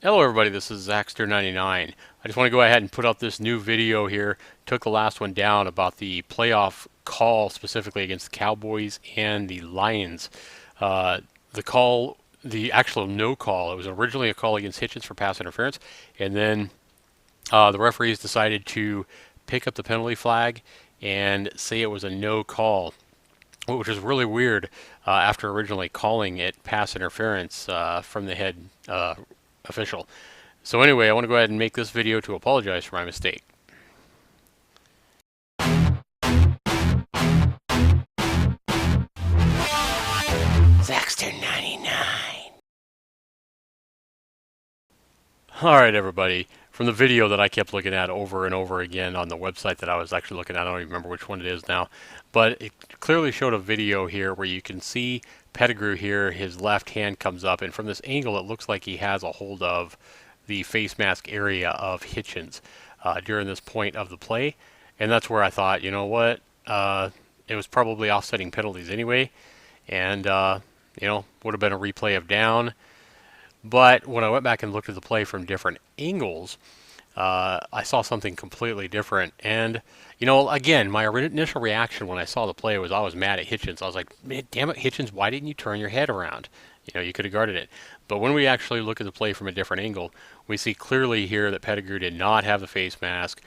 Hello everybody, this is Zaxter99. I just want to go ahead and put out this new video here. Took the last one down about the playoff call specifically against the Cowboys and the Lions. Uh, the actual no call, it was originally a call against Hitchens for pass interference, and then the referees decided to pick up the penalty flag and say it was a no call, which is really weird after originally calling it pass interference from the head official. So anyway, I want to go ahead and make this video to apologize for my mistake. Zaxter99. Alright everybody, from the video that I kept looking at over and over again on the website that I was actually looking at, I don't even remember which one it is now, but it clearly showed a video here where you can see Pettigrew here, his left hand comes up, and from this angle it looks like he has a hold of the face mask area of Hitchens during this point of the play, and that's where I thought, you know what, it was probably offsetting penalties anyway, and would have been a replay of down. But when I went back and looked at the play from different angles, I saw something completely different. And, again, my initial reaction when I saw the play was I was mad at Hitchens. I was like, man, damn it, Hitchens, why didn't you turn your head around? You could have guarded it. But when we actually look at the play from a different angle, we see clearly here that Pettigrew did not have the face mask,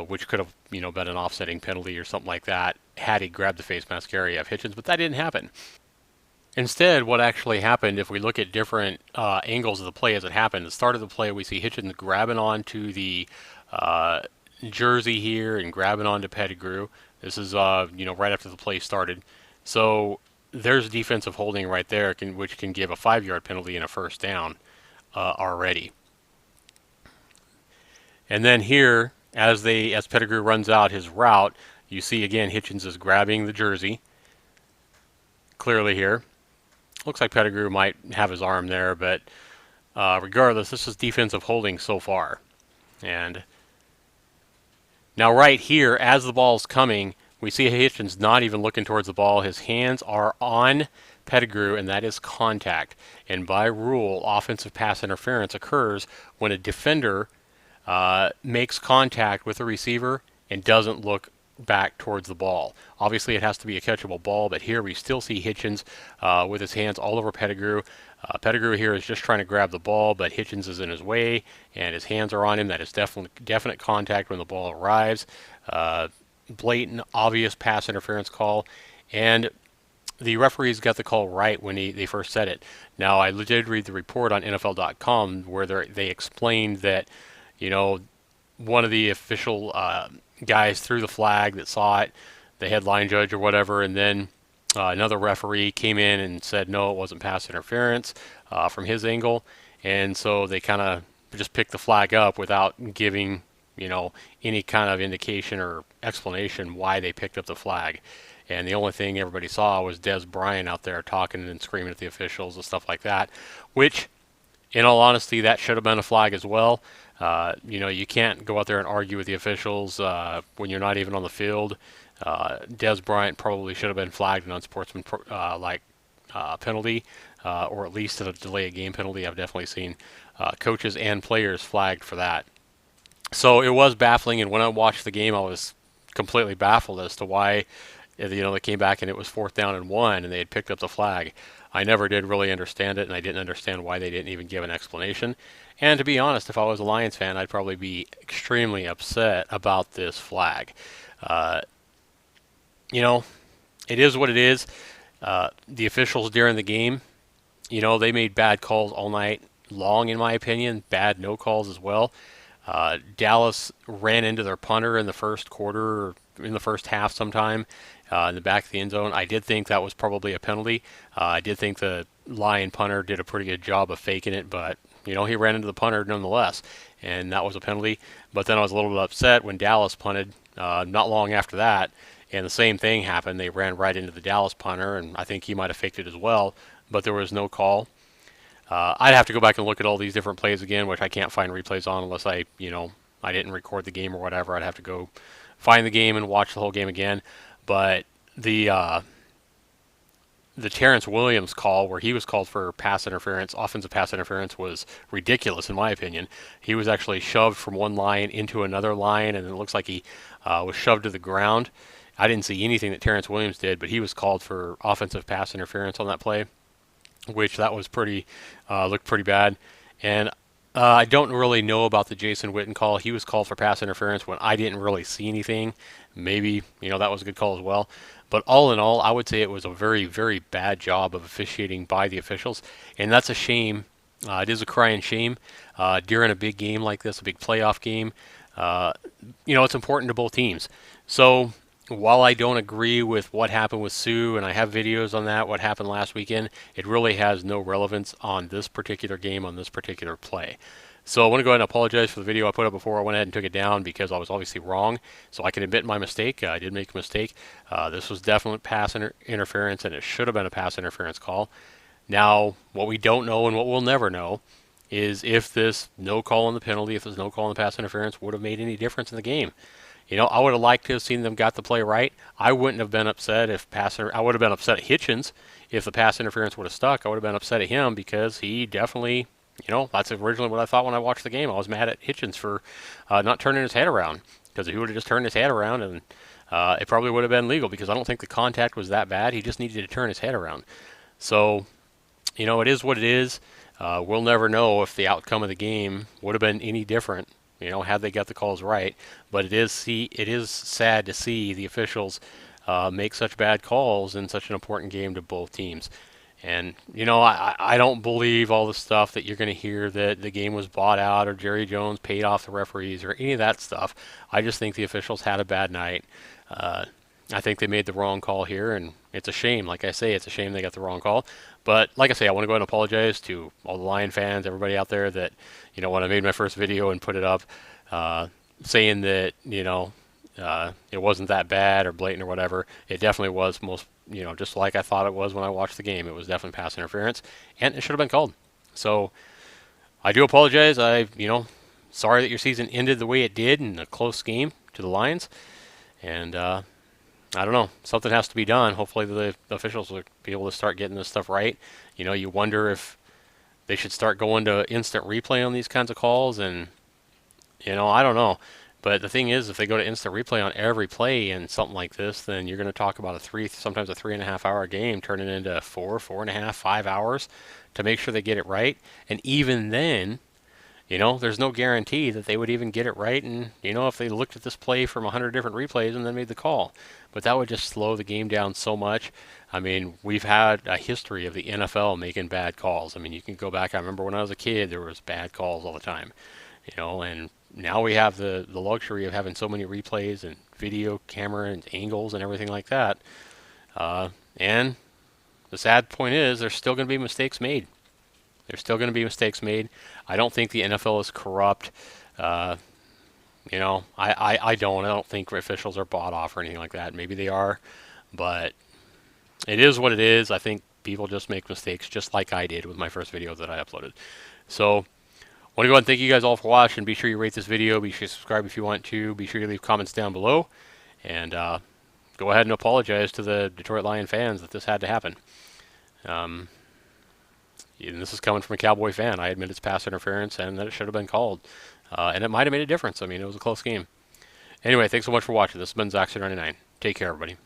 which could have, been an offsetting penalty or something like that had he grabbed the face mask area of Hitchens, but that didn't happen. Instead, what actually happened, if we look at different angles of the play as it happened, the start of the play, we see Hitchens grabbing onto the uh, jersey here and grabbing onto Pettigrew. This is, right after the play started. So there's defensive holding right there, which can give a 5-yard penalty and a first down already. And then here, as Pettigrew runs out his route, you see again Hitchens is grabbing the jersey clearly here. Looks like Pettigrew might have his arm there, but regardless, this is defensive holding so far. And now right here, as the ball's coming, we see Hitchens not even looking towards the ball. His hands are on Pettigrew, and that is contact. And by rule, offensive pass interference occurs when a defender makes contact with the receiver and doesn't look back towards the ball. Obviously, it has to be a catchable ball, but here we still see Hitchens with his hands all over Pettigrew. Pettigrew here is just trying to grab the ball, but Hitchens is in his way, and his hands are on him. That is definite contact when the ball arrives. Blatant, obvious pass interference call, and the referees got the call right when they first said it. Now, I did read the report on NFL.com where they explained that, one of the official guys threw the flag that saw it, the headline judge or whatever, and then another referee came in and said no, it wasn't pass interference from his angle, and so they kind of just picked the flag up without giving any kind of indication or explanation why they picked up the flag. And the only thing everybody saw was Des Bryant out there talking and screaming at the officials and stuff like that, which, in all honesty, that should have been a flag as well. You can't go out there and argue with the officials when you're not even on the field. Des Bryant probably should have been flagged an unsportsmanlike penalty, or at least a delay of game penalty. I've definitely seen coaches and players flagged for that. So it was baffling, and when I watched the game, I was completely baffled as to why they came back and it was 4th down and 1, and they had picked up the flag. I never did really understand it, and I didn't understand why they didn't even give an explanation. And to be honest, if I was a Lions fan, I'd probably be extremely upset about this flag. Uh, it is what it is. The officials during the game, they made bad calls all night long, in my opinion. Bad no calls as well. Dallas ran into their punter in the first quarter, or in the first half sometime, in the back of the end zone. I did think that was probably a penalty. I did think the Lion punter did a pretty good job of faking it, but he ran into the punter nonetheless, and that was a penalty. But then I was a little bit upset when Dallas punted not long after that, and the same thing happened. They ran right into the Dallas punter, and I think he might have faked it as well, but there was no call. I'd have to go back and look at all these different plays again, which I can't find replays on unless I didn't record the game or whatever. I'd have to go find the game and watch the whole game again. But the the Terrence Williams call where he was called for pass interference, offensive pass interference, was ridiculous in my opinion. He was actually shoved from one line into another line, and it looks like he was shoved to the ground. I didn't see anything that Terrence Williams did, but he was called for offensive pass interference on that play, which that was pretty looked pretty bad. And I don't really know about the Jason Witten call. He was called for pass interference when I didn't really see anything. Maybe that was a good call as well. But all in all, I would say it was a very, very bad job of officiating by the officials, and that's a shame. It is a crying shame during a big game like this, a big playoff game. It's important to both teams. So while I don't agree with what happened with Sue, and I have videos on that, what happened last weekend, it really has no relevance on this particular game, on this particular play. So I want to go ahead and apologize for the video I put up before. I went ahead and took it down because I was obviously wrong. So I can admit my mistake. I did make a mistake. This was definitely pass interference, and it should have been a pass interference call. Now, what we don't know and what we'll never know is if this no call on the penalty, if this no call on the pass interference would have made any difference in the game. I would have liked to have seen them got the play right. I wouldn't have been upset if I would have been upset at Hitchens if the pass interference would have stuck. I would have been upset at him because he definitely, that's originally what I thought when I watched the game. I was mad at Hitchens for not turning his head around, because if he would have just turned his head around, and it probably would have been legal, because I don't think the contact was that bad. He just needed to turn his head around. So, it is what it is. We'll never know if the outcome of the game would have been any different, had they got the calls right. But it is sad to see the officials make such bad calls in such an important game to both teams. And, I don't believe all the stuff that you're going to hear that the game was bought out or Jerry Jones paid off the referees or any of that stuff. I just think the officials had a bad night. I think they made the wrong call here, and it's a shame. Like I say, it's a shame they got the wrong call. But like I say, I want to go ahead and apologize to all the Lion fans, everybody out there that, when I made my first video and put it up, saying that, it wasn't that bad or blatant or whatever. It definitely was just like I thought it was when I watched the game. It was definitely pass interference, and it should have been called. So I do apologize. Sorry that your season ended the way it did in a close game to the Lions. And I don't know. Something has to be done. Hopefully the officials will be able to start getting this stuff right. You wonder if they should start going to instant replay on these kinds of calls. And, I don't know. But the thing is, if they go to instant replay on every play in something like this, then you're going to talk about sometimes a 3.5 hour game turning into 4.5, 5 hours to make sure they get it right. And even then, there's no guarantee that they would even get it right. And, if they looked at this play from 100 different replays and then made the call. But that would just slow the game down so much. I mean, we've had a history of the NFL making bad calls. I mean, you can go back. I remember when I was a kid, there was bad calls all the time. And now we have the luxury of having so many replays and video camera and angles and everything like that. And the sad point is there's still going to be mistakes made. There's still going to be mistakes made. I don't think the NFL is corrupt. I don't think officials are bought off or anything like that. Maybe they are, but it is what it is. I think people just make mistakes, just like I did with my first video that I uploaded. So I want to go ahead and thank you guys all for watching. Be sure you rate this video. Be sure to subscribe if you want to. Be sure you leave comments down below. And go ahead and apologize to the Detroit Lion fans that this had to happen. And this is coming from a Cowboy fan. I admit it's pass interference and that it should have been called. And it might have made a difference. I mean, it was a close game. Anyway, thanks so much for watching. This has been Zaxxer99. Take care, everybody.